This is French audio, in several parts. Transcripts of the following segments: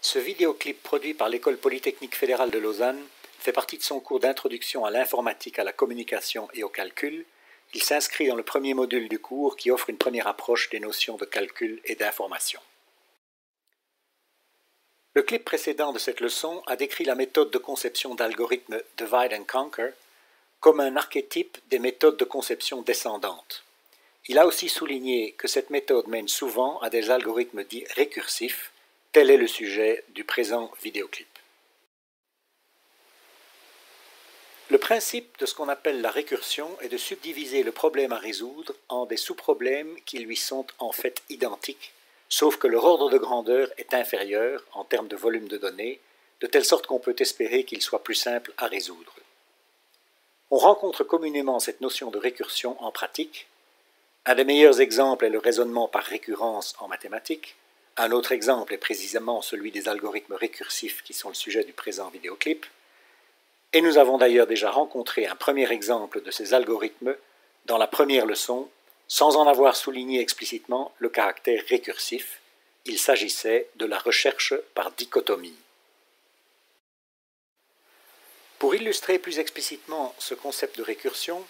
Ce vidéoclip produit par l'École polytechnique fédérale de Lausanne fait partie de son cours d'introduction à l'informatique, à la communication et au calcul. Il s'inscrit dans le premier module du cours qui offre une première approche des notions de calcul et d'information. Le clip précédent de cette leçon a décrit la méthode de conception d'algorithme Divide and Conquer comme un archétype des méthodes de conception descendantes. Il a aussi souligné que cette méthode mène souvent à des algorithmes dits récursifs. Tel est le sujet du présent vidéoclip. Le principe de ce qu'on appelle la récursion est de subdiviser le problème à résoudre en des sous-problèmes qui lui sont en fait identiques, sauf que leur ordre de grandeur est inférieur en termes de volume de données, de telle sorte qu'on peut espérer qu'il soit plus simple à résoudre. On rencontre communément cette notion de récursion en pratique. Un des meilleurs exemples est le raisonnement par récurrence en mathématiques. Un autre exemple est précisément celui des algorithmes récursifs qui sont le sujet du présent vidéoclip. Et nous avons d'ailleurs déjà rencontré un premier exemple de ces algorithmes dans la première leçon, sans en avoir souligné explicitement le caractère récursif. Il s'agissait de la recherche par dichotomie. Pour illustrer plus explicitement ce concept de récursion,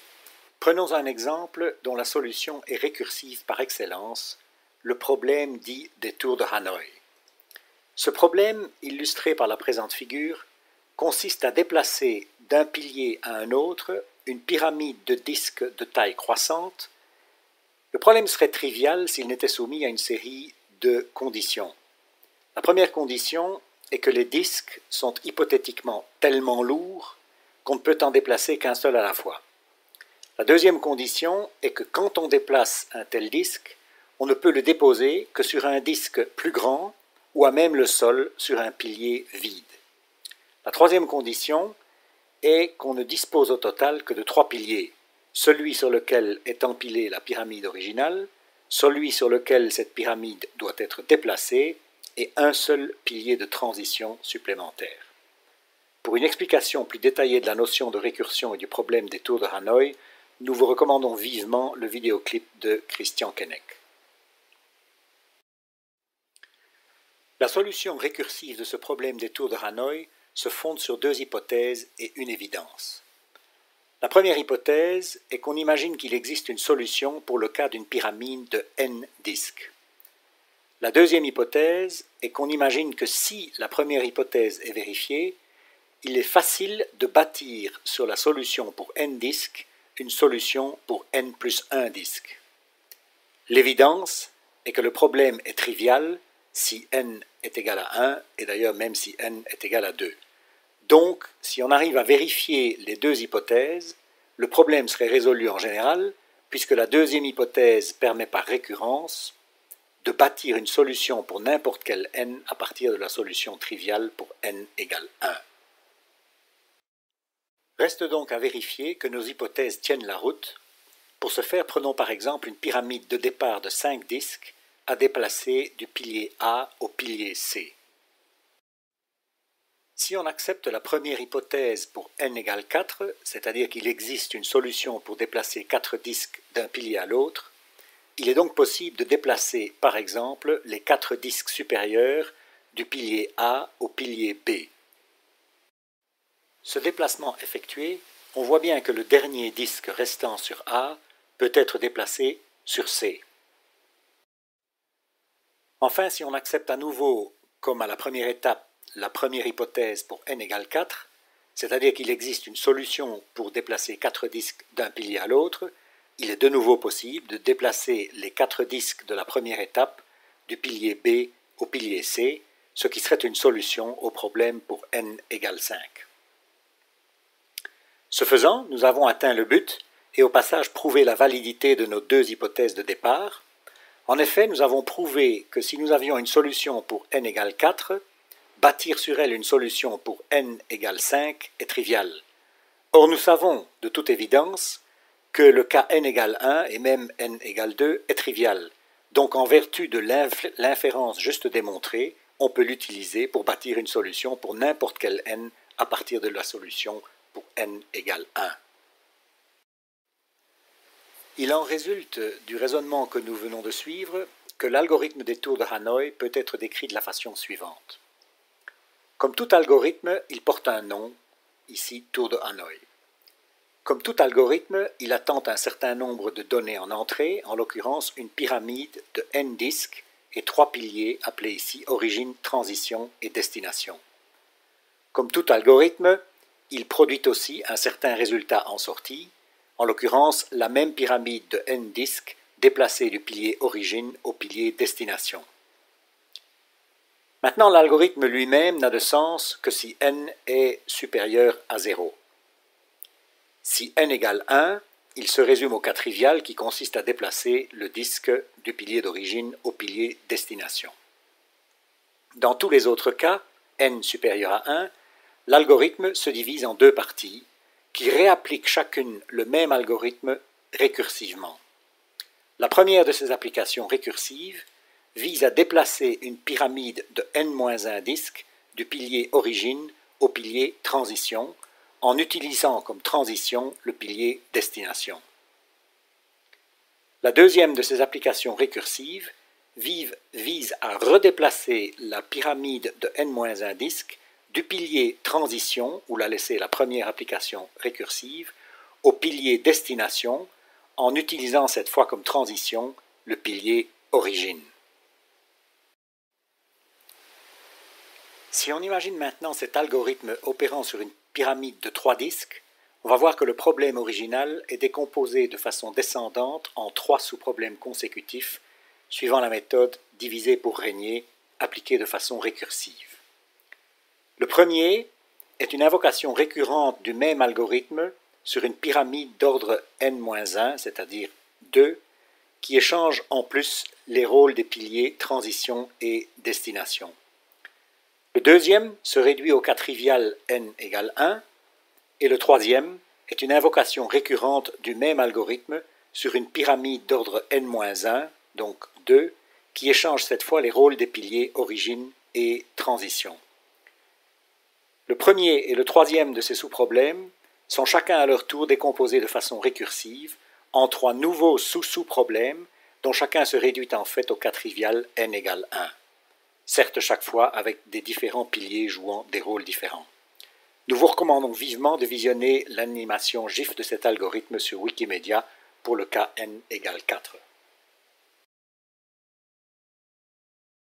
prenons un exemple dont la solution est récursive par excellence, le problème dit des tours de Hanoï. Ce problème, illustré par la présente figure, consiste à déplacer d'un pilier à un autre une pyramide de disques de taille croissante. Le problème serait trivial s'il n'était soumis à une série de conditions. La première condition est que les disques sont hypothétiquement tellement lourds qu'on ne peut en déplacer qu'un seul à la fois. La deuxième condition est que quand on déplace un tel disque, on ne peut le déposer que sur un disque plus grand ou à même le sol sur un pilier vide. La troisième condition est qu'on ne dispose au total que de 3 piliers, celui sur lequel est empilée la pyramide originale, celui sur lequel cette pyramide doit être déplacée et un seul pilier de transition supplémentaire. Pour une explication plus détaillée de la notion de récursion et du problème des tours de Hanoï, nous vous recommandons vivement le vidéoclip de Christian Keinec. La solution récursive de ce problème des tours de Hanoï se fonde sur 2 hypothèses et une évidence. La première hypothèse est qu'on imagine qu'il existe une solution pour le cas d'une pyramide de n disques. La deuxième hypothèse est qu'on imagine que si la première hypothèse est vérifiée, il est facile de bâtir sur la solution pour n disques une solution pour n plus 1 disque. L'évidence est que le problème est trivial si n est égal à 1, et d'ailleurs même si n est égal à 2. Donc, si on arrive à vérifier les 2 hypothèses, le problème serait résolu en général, puisque la deuxième hypothèse permet par récurrence de bâtir une solution pour n'importe quel n à partir de la solution triviale pour n égale 1. Reste donc à vérifier que nos hypothèses tiennent la route. Pour ce faire, prenons par exemple une pyramide de départ de 5 disques à déplacer du pilier A au pilier C. Si on accepte la première hypothèse pour n égale 4, c'est-à-dire qu'il existe une solution pour déplacer 4 disques d'un pilier à l'autre, il est donc possible de déplacer, par exemple, les 4 disques supérieurs du pilier A au pilier B. Ce déplacement effectué, on voit bien que le dernier disque restant sur A peut être déplacé sur C. Enfin, si on accepte à nouveau, comme à la première étape, la première hypothèse pour n égale 4, c'est-à-dire qu'il existe une solution pour déplacer 4 disques d'un pilier à l'autre, il est de nouveau possible de déplacer les 4 disques de la première étape du pilier B au pilier C, ce qui serait une solution au problème pour n égale 5. Ce faisant, nous avons atteint le but et au passage prouvé la validité de nos 2 hypothèses de départ. En effet, nous avons prouvé que si nous avions une solution pour n égale 4, bâtir sur elle une solution pour n égale 5 est trivial. Or, nous savons, de toute évidence, que le cas n égale 1 et même n égale 2 est trivial. Donc, en vertu de l'inférence juste démontrée, on peut l'utiliser pour bâtir une solution pour n'importe quel n à partir de la solution pour n égale 1. Il en résulte du raisonnement que nous venons de suivre que l'algorithme des tours de Hanoï peut être décrit de la façon suivante. Comme tout algorithme, il porte un nom, ici tour de Hanoï. Comme tout algorithme, il attend un certain nombre de données en entrée, en l'occurrence une pyramide de n disques et 3 piliers appelés ici origine, transition et destination. Comme tout algorithme, il produit aussi un certain résultat en sortie, en l'occurrence la même pyramide de n disques déplacée du pilier origine au pilier destination. Maintenant, l'algorithme lui-même n'a de sens que si n est supérieur à 0. Si n égale 1, il se résume au cas trivial qui consiste à déplacer le disque du pilier d'origine au pilier destination. Dans tous les autres cas, n supérieur à 1, l'algorithme se divise en deux parties qui réappliquent chacune le même algorithme récursivement. La première de ces applications récursives vise à déplacer une pyramide de n-1 disques du pilier origine au pilier transition en utilisant comme transition le pilier destination. La deuxième de ces applications récursives vise à redéplacer la pyramide de n-1 disques du pilier transition, où l'a laissé la première application récursive, au pilier destination, en utilisant cette fois comme transition le pilier origine. Si on imagine maintenant cet algorithme opérant sur une pyramide de 3 disques, on va voir que le problème original est décomposé de façon descendante en 3 sous-problèmes consécutifs, suivant la méthode diviser pour régner, appliquée de façon récursive. Le premier est une invocation récurrente du même algorithme sur une pyramide d'ordre n-1, c'est-à-dire 2, qui échange en plus les rôles des piliers transition et destination. Le deuxième se réduit au cas trivial n égale 1, et le troisième est une invocation récurrente du même algorithme sur une pyramide d'ordre n-1, donc 2, qui échange cette fois les rôles des piliers origine et transition. Le premier et le troisième de ces sous-problèmes sont chacun à leur tour décomposés de façon récursive en 3 nouveaux sous-sous-problèmes dont chacun se réduit en fait au cas trivial n égale 1. Certes chaque fois avec des différents piliers jouant des rôles différents. Nous vous recommandons vivement de visionner l'animation GIF de cet algorithme sur Wikimedia pour le cas n égale 4.